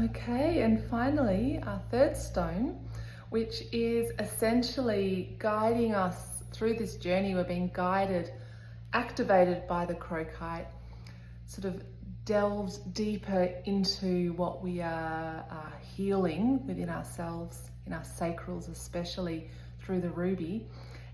Okay, and finally, our third stone, which is essentially guiding us through this journey. We're being guided, activated by the crocite, sort of delves deeper into what we are healing within ourselves, in our sacrals, especially through the ruby.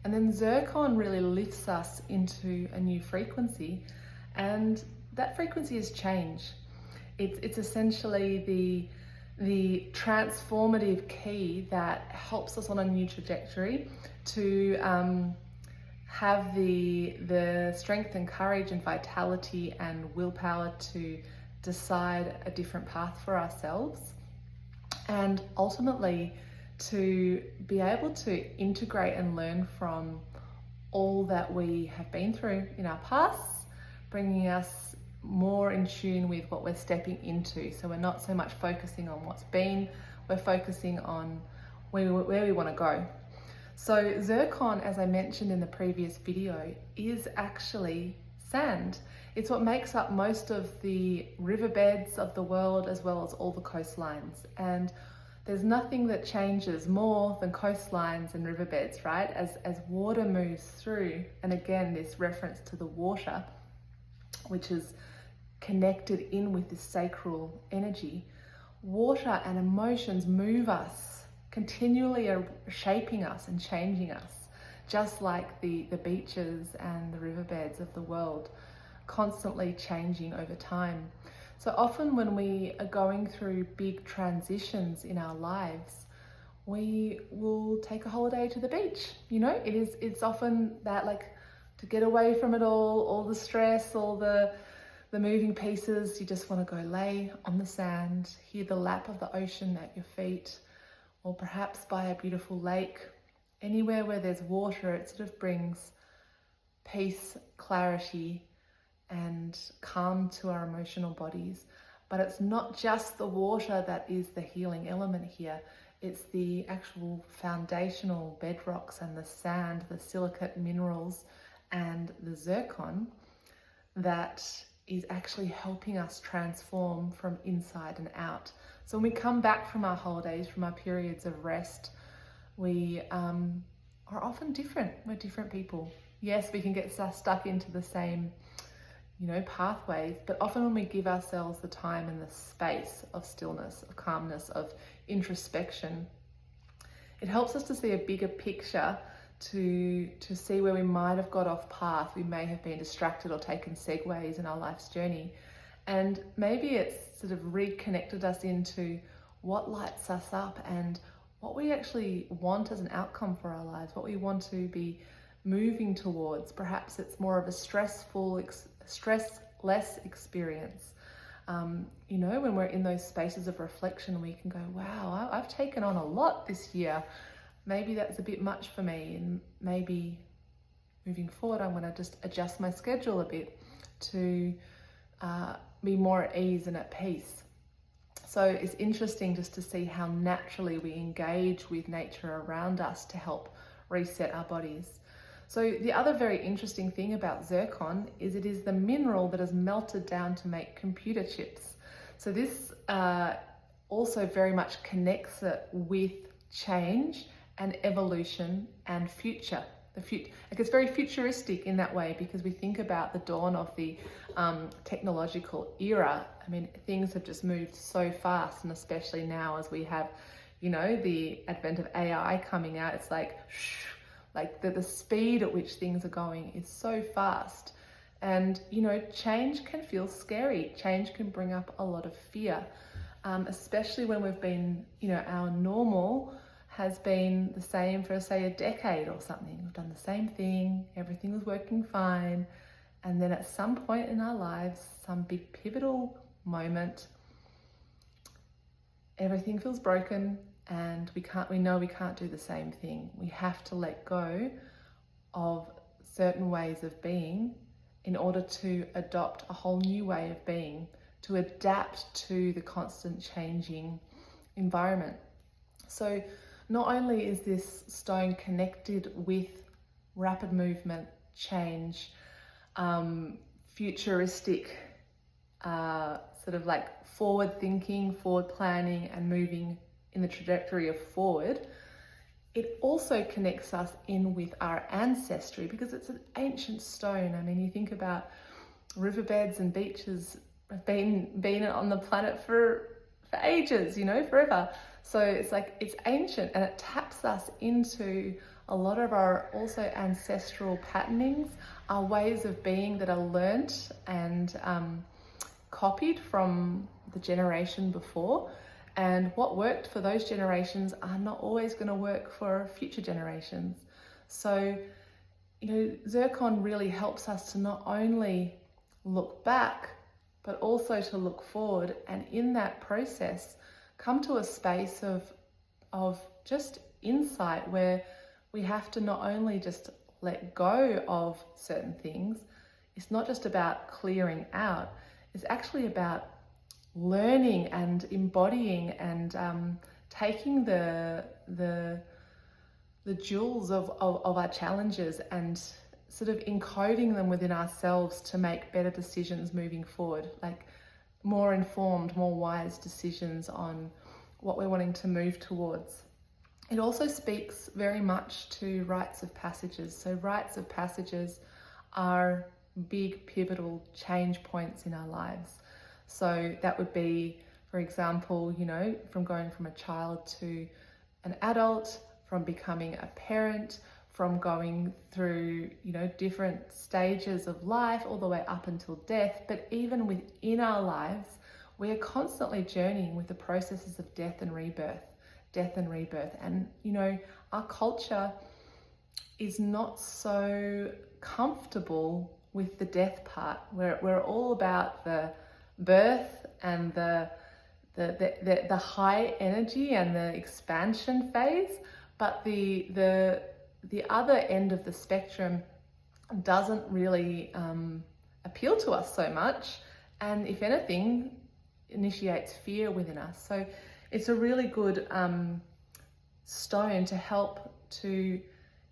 And then Zircon really lifts us into a new frequency, and that frequency is change. It's essentially the transformative key that helps us on a new trajectory to have the strength and courage and vitality and willpower to decide a different path for ourselves, and ultimately to be able to integrate and learn from all that we have been through in our pasts, bringing us more in tune with what we're stepping into. So we're not so much focusing on what's been, we're focusing on where we want to go. So Zircon, as I mentioned in the previous video, is actually sand. It's what makes up most of the riverbeds of the world, as well as all the coastlines. And there's nothing that changes more than coastlines and riverbeds, right? As water moves through, and again, this reference to the water, which is connected in with this sacral energy, water and emotions move us, continually are shaping us and changing us, just like the beaches and the riverbeds of the world, constantly changing over time. So often when we are going through big transitions in our lives, we will take a holiday to the beach. You know, it's often that, like, to get away from it all the stress, all the moving pieces. You just want to go lay on the sand, hear the lap of the ocean at your feet, or perhaps by a beautiful lake. Anywhere where there's water, it sort of brings peace, clarity, and calm to our emotional bodies. But it's not just the water that is the healing element here. It's the actual foundational bedrocks and the sand, the silicate minerals, and the zircon that is actually helping us transform from inside and out. So when we come back from our holidays, from our periods of rest, we are often different. We're different people. Yes, we can get stuck into the same, pathways, but often when we give ourselves the time and the space of stillness, of calmness, of introspection, it helps us to see a bigger picture, to see where we might have got off path. We may have been distracted or taken segues in our life's journey. And maybe it's sort of reconnected us into what lights us up and what we actually want as an outcome for our lives, what we want to be moving towards. Perhaps it's more of a stressless experience. When we're in those spaces of reflection, we can go, wow, I've taken on a lot this year. Maybe that's a bit much for me, and maybe moving forward, I'm going to just adjust my schedule a bit to be more at ease and at peace. So it's interesting just to see how naturally we engage with nature around us to help reset our bodies. So the other very interesting thing about zircon is it is the mineral that is melted down to make computer chips. So this also very much connects it with change and evolution and future. It's very futuristic in that way, because we think about the dawn of the technological era. I mean, things have just moved so fast, and especially now as we have, the advent of AI coming out, it's like, the speed at which things are going is so fast. And, change can feel scary. Change can bring up a lot of fear, especially when we've been, our normal has been the same for, say, a decade or something. We've done the same thing, everything was working fine, and then at some point in our lives, some big pivotal moment, everything feels broken, and we know we can't do the same thing. We have to let go of certain ways of being in order to adopt a whole new way of being, to adapt to the constant changing environment. So not only is this stone connected with rapid movement, change, futuristic sort of like forward thinking, forward planning, and moving in the trajectory of forward, it also connects us in with our ancestry because it's an ancient stone. I mean, you think about riverbeds and beaches have been on the planet for ages, you know, forever. So it's like, it's ancient, and it taps us into a lot of our also ancestral patternings, our ways of being that are learnt and copied from the generation before. And what worked for those generations are not always going to work for future generations. So, you know, Zircon really helps us to not only look back, but also to look forward, and in that process come to a space of just insight where we have to not only just let go of certain things. It's not just about clearing out, it's actually about learning and embodying and taking the jewels of our challenges and sort of encoding them within ourselves to make better decisions moving forward, like more informed, more wise decisions on what we're wanting to move towards. It also speaks very much to rites of passages. So rites of passages are big pivotal change points in our lives. So that would be, for example, you know, from going from a child to an adult, from becoming a parent, from going through, you know, different stages of life all the way up until death. But even within our lives, we are constantly journeying with the processes of death and rebirth. And, you know, our culture is not so comfortable with the death part. We're all about the birth and the high energy and the expansion phase, but the other end of the spectrum doesn't really appeal to us so much, and if anything, initiates fear within us. So it's a really good stone to help to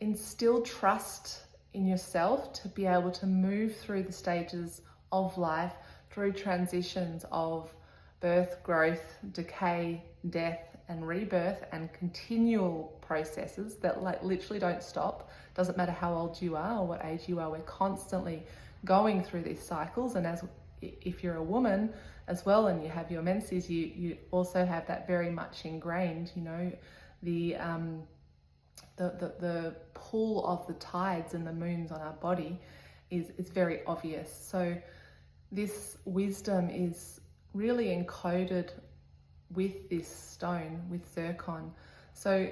instill trust in yourself to be able to move through the stages of life, through transitions of birth, growth, decay, death, and rebirth, and continual processes that like literally don't stop. Doesn't matter how old you are or what age you are, we're constantly going through these cycles. And as if you're a woman as well and you have your menses, you also have that very much ingrained, you know, the pull of the tides and the moons on our body is very obvious. So this wisdom is really encoded with this stone, with Zircon. So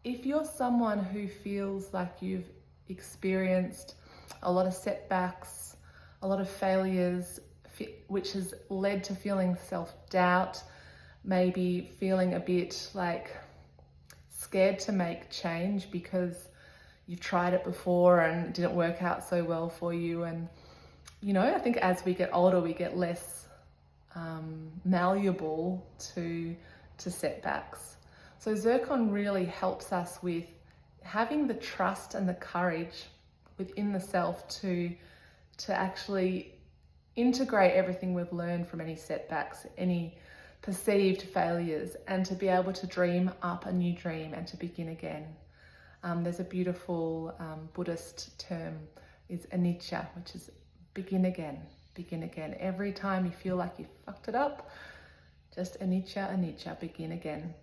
if you're someone who feels like you've experienced a lot of setbacks, a lot of failures, which has led to feeling self-doubt, maybe feeling a bit like scared to make change because you've tried it before and it didn't work out so well for you. And, you know, I think as we get older, we get less malleable to setbacks. So Zircon really helps us with having the trust and the courage within the self to actually integrate everything we've learned from any setbacks, any perceived failures, and to be able to dream up a new dream and to begin again. There's a beautiful Buddhist term, is anicca, which is begin again. Begin again. Every time you feel like you fucked it up, just anicca, begin again.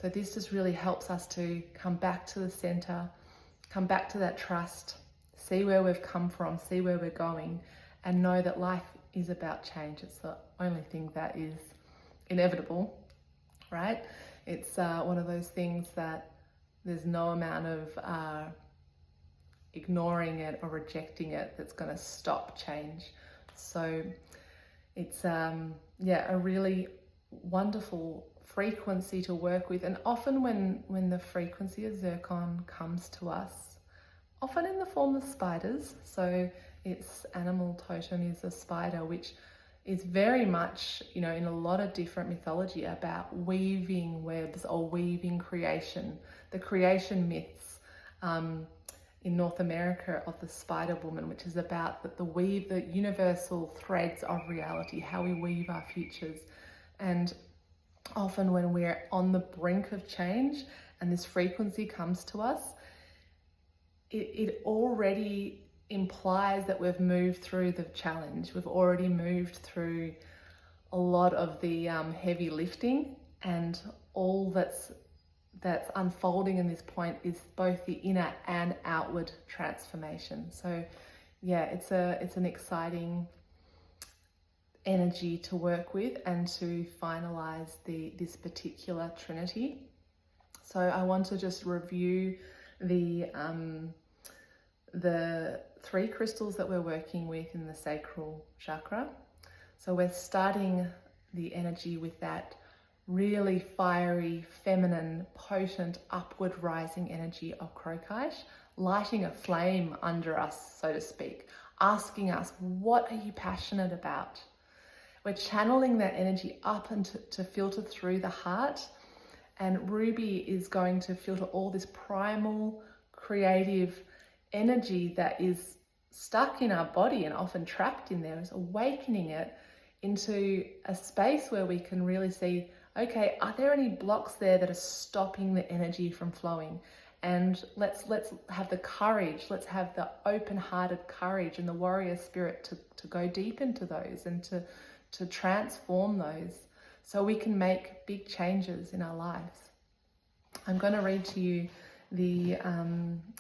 So this just really helps us to come back to the center, come back to that trust, see where we've come from, see where we're going, and know that life is about change. It's the only thing that is inevitable, right? It's one of those things that there's no amount of ignoring it or rejecting it that's going to stop change. So it's a really wonderful frequency to work with. And often when the frequency of Zircon comes to us, often in the form of spiders, so its animal totem is a spider, which is very much, you know, in a lot of different mythology about weaving webs or weaving creation, the creation myths. in North America of the Spider Woman, which is about the universal threads of reality, how we weave our futures. And often when we're on the brink of change and this frequency comes to us, it already implies that we've moved through the challenge. We've already moved through a lot of the heavy lifting, and all that's unfolding in this point is both the inner and outward transformation. So yeah, it's an exciting energy to work with and to finalize this particular trinity. So I want to just review the 3 crystals that we're working with in the sacral chakra. So we're starting the energy with that really fiery, feminine, potent, upward rising energy of crocite, lighting a flame under us, so to speak, asking us, what are you passionate about? We're channeling that energy up and to filter through the heart. And Ruby is going to filter all this primal, creative energy that is stuck in our body and often trapped in there, is awakening it into a space where we can really see, okay, are there any blocks there that are stopping the energy from flowing? And let's have the courage, let's have the open-hearted courage and the warrior spirit to go deep into those and to transform those so we can make big changes in our lives. I'm going to read to you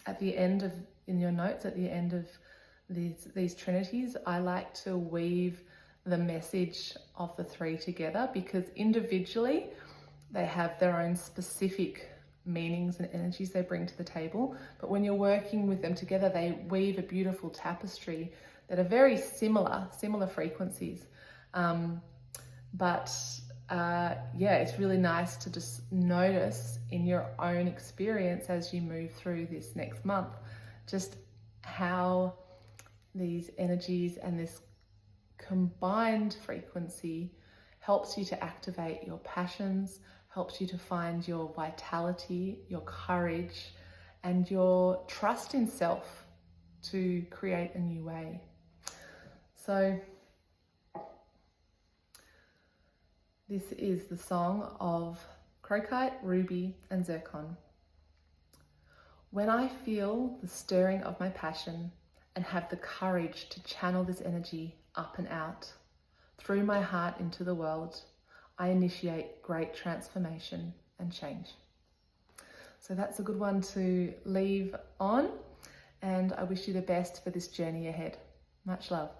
at the end of, in your notes, at the end of these trinities, I like to weave the message of the 3 together, because individually they have their own specific meanings and energies they bring to the table, but when you're working with them together, they weave a beautiful tapestry that are very similar frequencies. Yeah, it's really nice to just notice in your own experience as you move through this next month, just how these energies and this combined frequency helps you to activate your passions, helps you to find your vitality, your courage, and your trust in self to create a new way. So this is the song of crocite, ruby, and zircon. When I feel the stirring of my passion and have the courage to channel this energy up and out, through my heart into the world, I initiate great transformation and change. So that's a good one to leave on, and I wish you the best for this journey ahead. Much love.